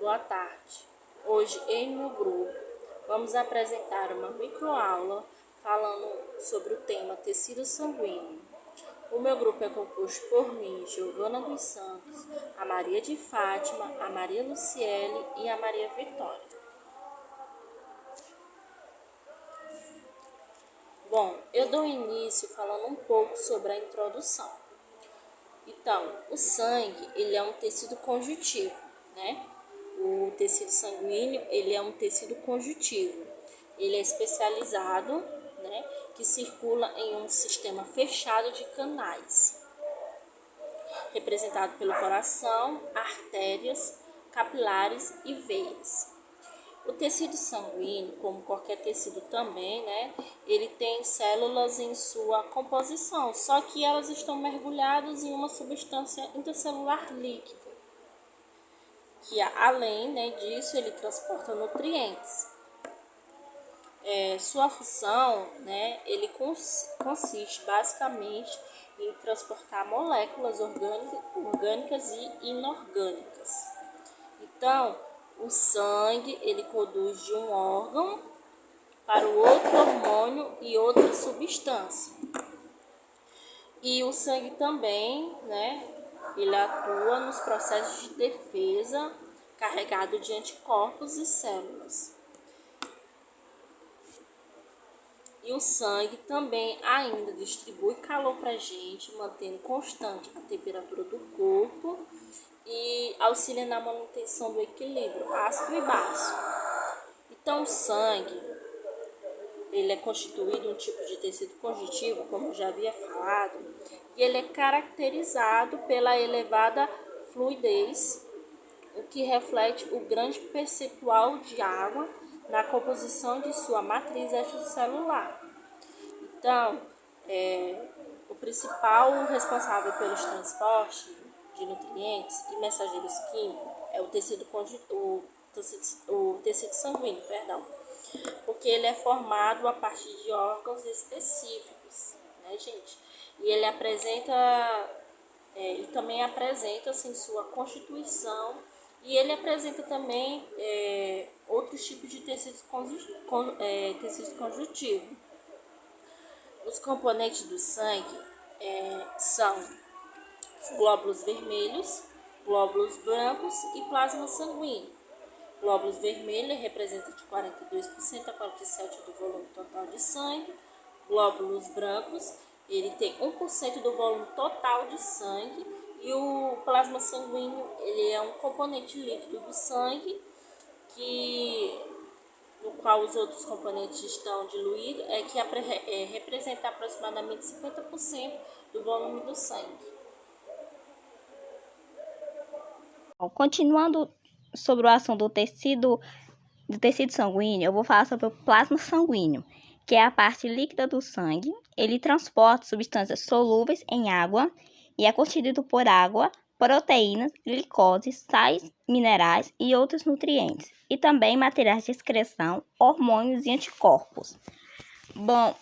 Boa tarde. Hoje, em meu grupo, vamos apresentar uma microaula falando sobre o tema tecido sanguíneo. O meu grupo é composto por mim, Giovana dos Santos, a Maria de Fátima, a Maria Luciele e a Maria Vitória. Bom, eu dou início falando um pouco sobre a introdução. Então, o sangue, ele é um tecido conjuntivo, né? O tecido sanguíneo, ele é um tecido conjuntivo. Ele é especializado, né? Que circula em um sistema fechado de canais, representado pelo coração, artérias, capilares e veias. O tecido sanguíneo, como qualquer tecido também, né, ele tem células em sua composição, só que elas estão mergulhadas em uma substância intracelular líquida, que além, né, disso, ele transporta nutrientes. Sua função, né, ele consiste basicamente em transportar moléculas orgânicas e inorgânicas. Então, o sangue, ele conduz de um órgão para o outro hormônio e outra substância. E o sangue também, né, ele atua nos processos de defesa, carregado de anticorpos e células. E o sangue também ainda distribui calor para a gente, mantendo constante a temperatura do corpo e auxilia na manutenção do equilíbrio ácido e básico. Então, o sangue, ele é constituído de um tipo de tecido conjuntivo, como eu já havia falado, e ele é caracterizado pela elevada fluidez, o que reflete o grande percentual de água na composição de sua matriz extracelular. Então, o principal responsável pelos transportes de nutrientes e mensageiros químicos é o tecido sanguíneo, porque ele é formado a partir de órgãos específicos, né, gente? E ele também apresenta assim, sua constituição, e ele apresenta também outros tipos de tecidos conjuntivos. Os componentes do sangue são glóbulos vermelhos, glóbulos brancos e plasma sanguíneo. Glóbulos vermelhos representam de 42% a 47% do volume total de sangue. Glóbulos brancos, ele tem 1% do volume total de sangue. E o plasma sanguíneo, ele é um componente líquido do sangue, no qual os outros componentes estão diluídos, que representa aproximadamente 50% do volume do sangue. Continuando sobre o assunto do tecido sanguíneo, eu vou falar sobre o plasma sanguíneo, que é a parte líquida do sangue. Ele transporta substâncias solúveis em água e é constituído por água, proteínas, glicose, sais minerais e outros nutrientes, e também materiais de excreção, hormônios e anticorpos. Bom,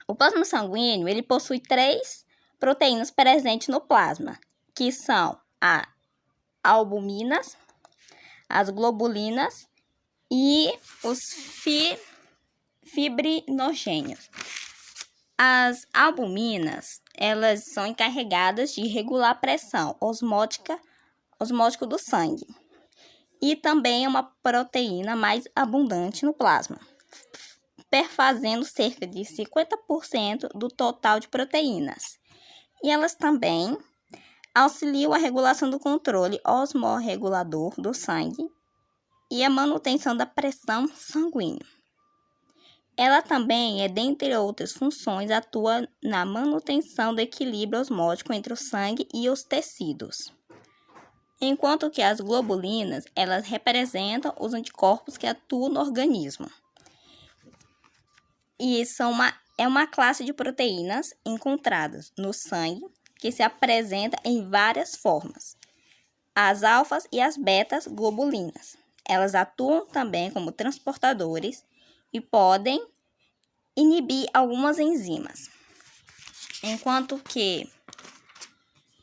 o plasma sanguíneo, ele possui 3 proteínas presentes no plasma, que são as albuminas, as globulinas e os fibrinogênios. As albuminas, elas são encarregadas de regular a pressão osmótica do sangue. E também é uma proteína mais abundante no plasma, perfazendo cerca de 50% do total de proteínas. E elas também auxiliam a regulação do controle osmorregulador do sangue e a manutenção da pressão sanguínea. Ela também, dentre outras funções, atua na manutenção do equilíbrio osmótico entre o sangue e os tecidos. Enquanto que as globulinas, elas representam os anticorpos que atuam no organismo. E é uma classe de proteínas encontradas no sangue que se apresenta em várias formas. As alfas e as betas globulinas. Elas atuam também como transportadores e podem inibir algumas enzimas. Enquanto que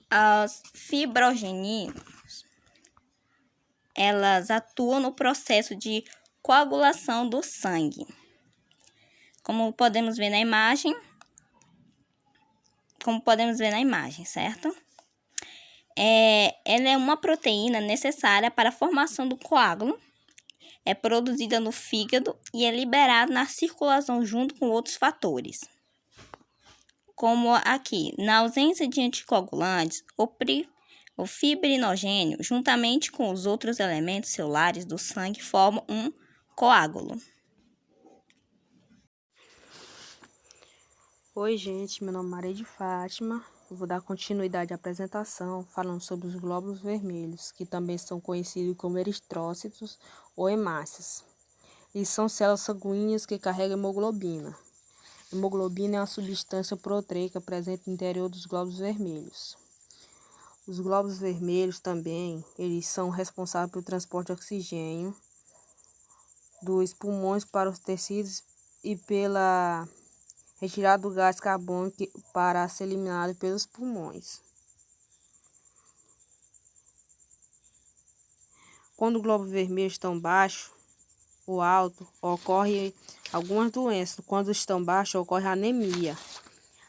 as fibrogeninas, elas atuam no processo de coagulação do sangue. Como podemos ver na imagem, certo? Ela é uma proteína necessária para a formação do coágulo, é produzida no fígado e é liberada na circulação junto com outros fatores. Como aqui, na ausência de anticoagulantes, o fibrinogênio, juntamente com os outros elementos celulares do sangue, formam um coágulo. Oi, gente, meu nome é Maria de Fátima. Eu vou dar continuidade à apresentação falando sobre os glóbulos vermelhos, que também são conhecidos como eritrócitos ou hemácias. Eles são células sanguíneas que carregam hemoglobina. Hemoglobina é uma substância proteica presente no interior dos glóbulos vermelhos. Os glóbulos vermelhos também, eles são responsáveis pelo transporte de oxigênio dos pulmões para os tecidos e pela retirada do gás carbônico para ser eliminado pelos pulmões. Quando os glóbulos vermelhos estão baixos ou altos, ocorrem algumas doenças. Quando estão baixos, ocorre anemia.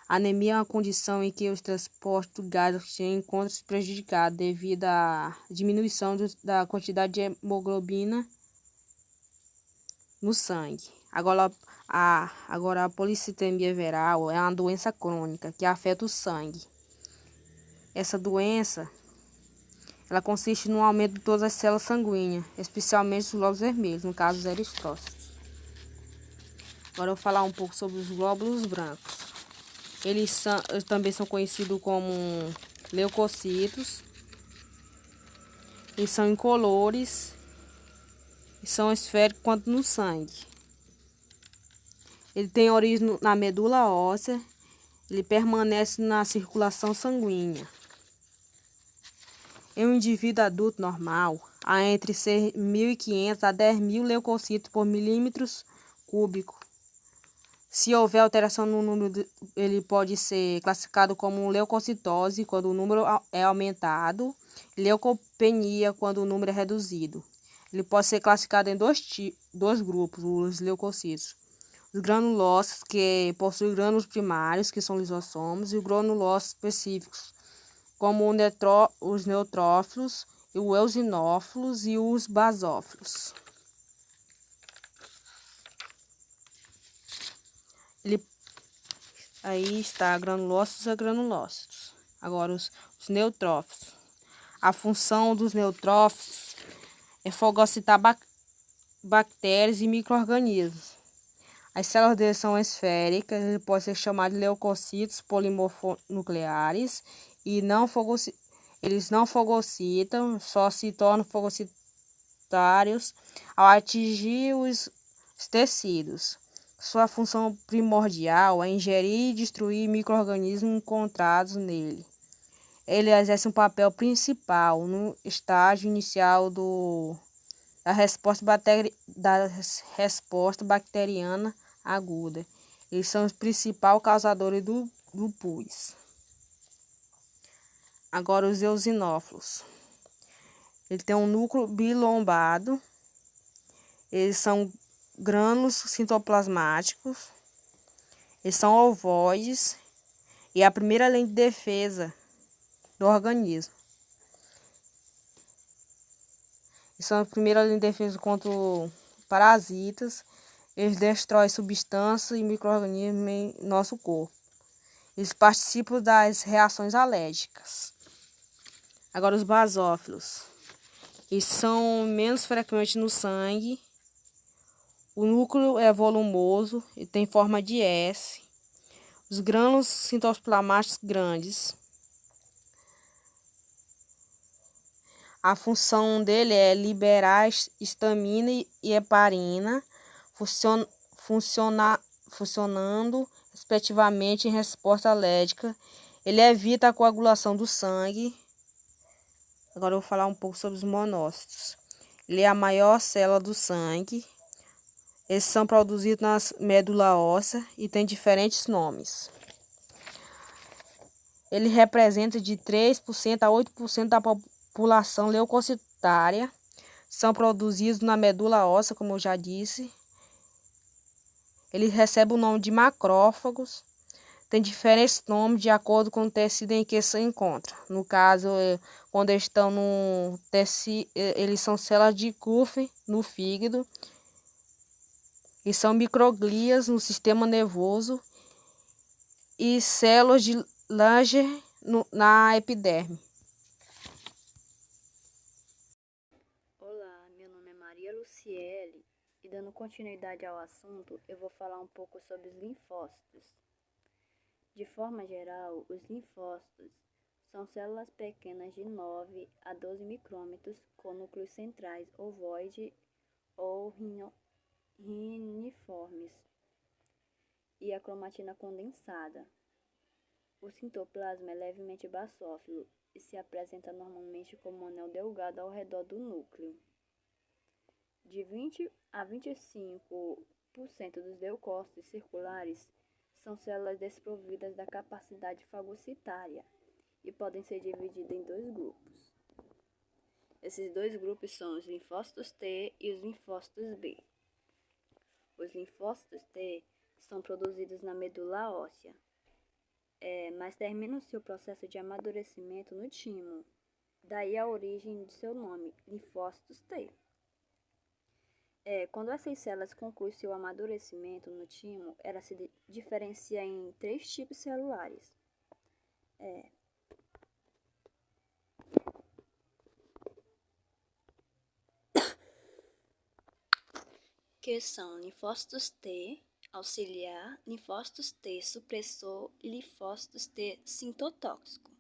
A anemia é uma condição em que o transporte do gás oxigênio encontra-se prejudicado devido à diminuição da quantidade de hemoglobina no sangue. Agora, a policitemia viral é uma doença crônica que afeta o sangue. Essa doença, ela consiste no aumento de todas as células sanguíneas, especialmente os glóbulos vermelhos, no caso os eritrócitos. Agora eu vou falar um pouco sobre os glóbulos brancos. Eles também são conhecidos como leucocitos. Eles são incolores e são esféricos quanto no sangue. Ele tem origem na medula óssea. Ele permanece na circulação sanguínea. Em um indivíduo adulto normal, há entre 6.500 a 10.000 leucocitos por milímetros cúbico. Se houver alteração no número, ele pode ser classificado como leucocitose quando o número é aumentado, e leucopenia quando o número é reduzido. Ele pode ser classificado em dois grupos, os leucocitos. Os granulócitos, que possuem grânulos primários, que são lisossomos, e os granulócitos específicos, como os neutrófilos, os eosinófilos e os basófilos. Aí está granulócitos e granulócitos. Agora os neutrófilos. A função dos neutrófilos é fagocitar bactérias e micro-organismos. As células deles são esféricas, ele pode ser chamado de leucocitos polimorfonucleares e eles não fagocitam, só se tornam fagocitários ao atingir os tecidos. Sua função primordial é ingerir e destruir micro-organismos encontrados nele. Ele exerce um papel principal no estágio inicial da resposta bacteriana aguda. Eles são os principais causadores do pus. Agora os eosinófilos. Ele tem um núcleo bilombado. Eles são grânulos citoplasmáticos. Eles são ovoides e é a primeira linha de defesa do organismo. Eles são a primeira linha de defesa contra parasitas. Eles destroem substâncias e micro-organismos em nosso corpo. Eles participam das reações alérgicas. Agora os basófilos. Eles são menos frequentes no sangue. O núcleo é volumoso e tem forma de S. Os grânulos citoplasmáticos grandes. A função dele é liberar histamina e heparina, funcionando respectivamente em resposta alérgica. Ele evita a coagulação do sangue. Agora eu vou falar um pouco sobre os monócitos. Ele é a maior célula do sangue. Eles são produzidos na medula óssea e têm diferentes nomes. Ele representa de 3% a 8% da população leucocitária. são produzidos na medula óssea, como eu já disse. Eles recebem o nome de macrófagos. Tem diferentes nomes de acordo com o tecido em que se encontra. No caso, quando eles estão no tecido, eles são células de Kupffer no fígado. E são microglias no sistema nervoso e células de Langerhans na epiderme. Olá, meu nome é Maria Luciele e dando continuidade ao assunto, eu vou falar um pouco sobre os linfócitos. De forma geral, os linfócitos são células pequenas de 9 a 12 micrômetros com núcleos centrais ovoide ou riniformes e a cromatina condensada. O citoplasma é levemente basófilo e se apresenta normalmente como um anel delgado ao redor do núcleo. De 20 a 25% dos leucócitos circulares são células desprovidas da capacidade fagocitária e podem ser divididas em dois grupos. Esses dois grupos são os linfócitos T e os linfócitos B. Os linfócitos T são produzidos na medula óssea, mas terminam seu processo de amadurecimento no timo. Daí a origem de seu nome, linfócitos T. Quando essas células concluem seu amadurecimento no timo, ela se diferencia em 3 tipos celulares. Que são linfócitos T auxiliar, linfócitos T supressor e linfócitos T citotóxico.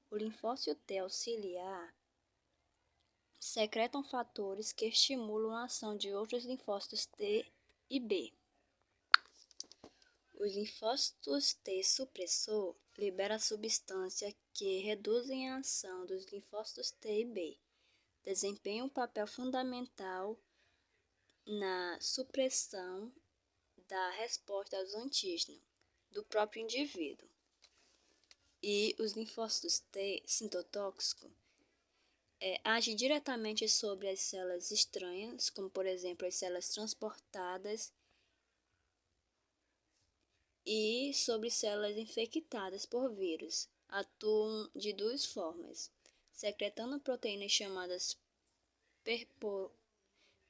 O linfócito T auxiliar secretam fatores que estimulam a ação de outros linfócitos T e B. Os linfócitos T supressor liberam substâncias que reduzem a ação dos linfócitos T e B, desempenham um papel fundamental na supressão da resposta aos antígenos do próprio indivíduo. E os linfócitos T citotóxicos agem diretamente sobre as células estranhas, como por exemplo as células transportadas, e sobre células infectadas por vírus. Atuam de duas formas, secretando proteínas chamadas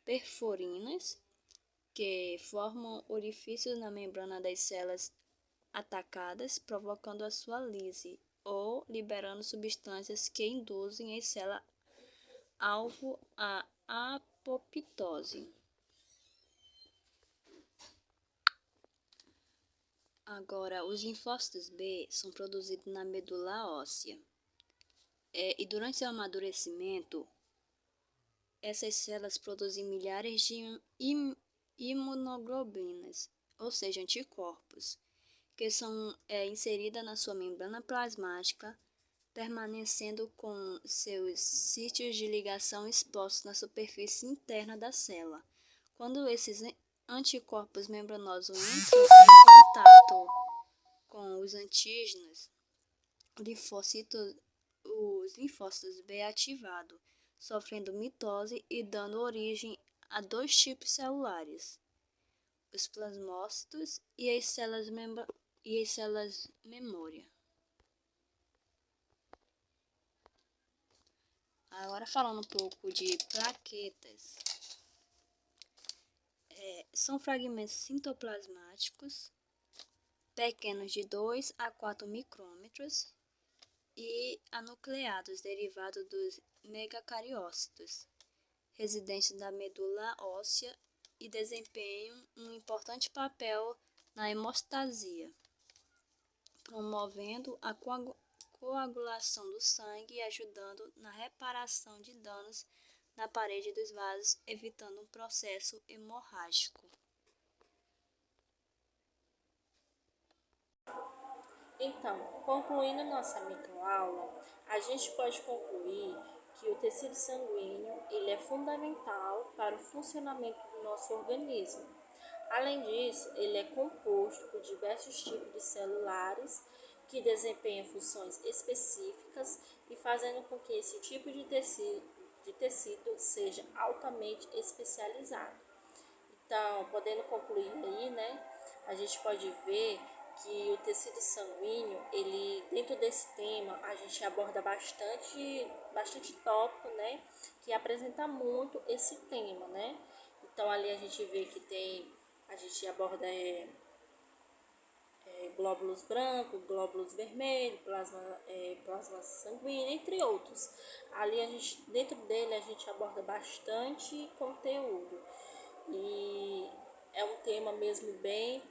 perforinas, que formam orifícios na membrana das células atacadas, provocando a sua lise, ou liberando substâncias que induzem as células alvo à apoptose. Agora, os linfócitos B são produzidos na medula óssea. E durante seu amadurecimento, essas células produzem milhares de imunoglobulinas, ou seja, anticorpos, que são inseridas na sua membrana plasmática, permanecendo com seus sítios de ligação expostos na superfície interna da célula. Quando esses anticorpos membranosos entram em contato com os antígenos, os linfócitos B ativados, sofrendo mitose e dando origem a 2 tipos celulares, os plasmócitos e as células memória. Agora falando um pouco de plaquetas, são fragmentos citoplasmáticos pequenos de 2 a 4 micrômetros e anucleados derivados dos megacariócitos, residentes da medula óssea e desempenham um importante papel na hemostasia, promovendo a coagulação do sangue e ajudando na reparação de danos na parede dos vasos, evitando um processo hemorrágico. Então, concluindo nossa microaula, a gente pode concluir que o tecido sanguíneo ele é fundamental para o funcionamento do nosso organismo. Além disso, ele é composto por diversos tipos de celulares que desempenham funções específicas e fazendo com que esse tipo de tecido de tecido seja altamente especializado. Então, podendo concluir aí, né, a gente pode ver que o tecido sanguíneo, ele, dentro desse tema, a gente aborda bastante tópico, né, que apresenta muito esse tema, né. Então, ali a gente vê que a gente aborda glóbulos brancos, glóbulos vermelhos, plasma sanguíneo, entre outros. Ali dentro dele a gente aborda bastante conteúdo e é um tema mesmo bem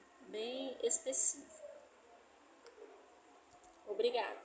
específico. Obrigada.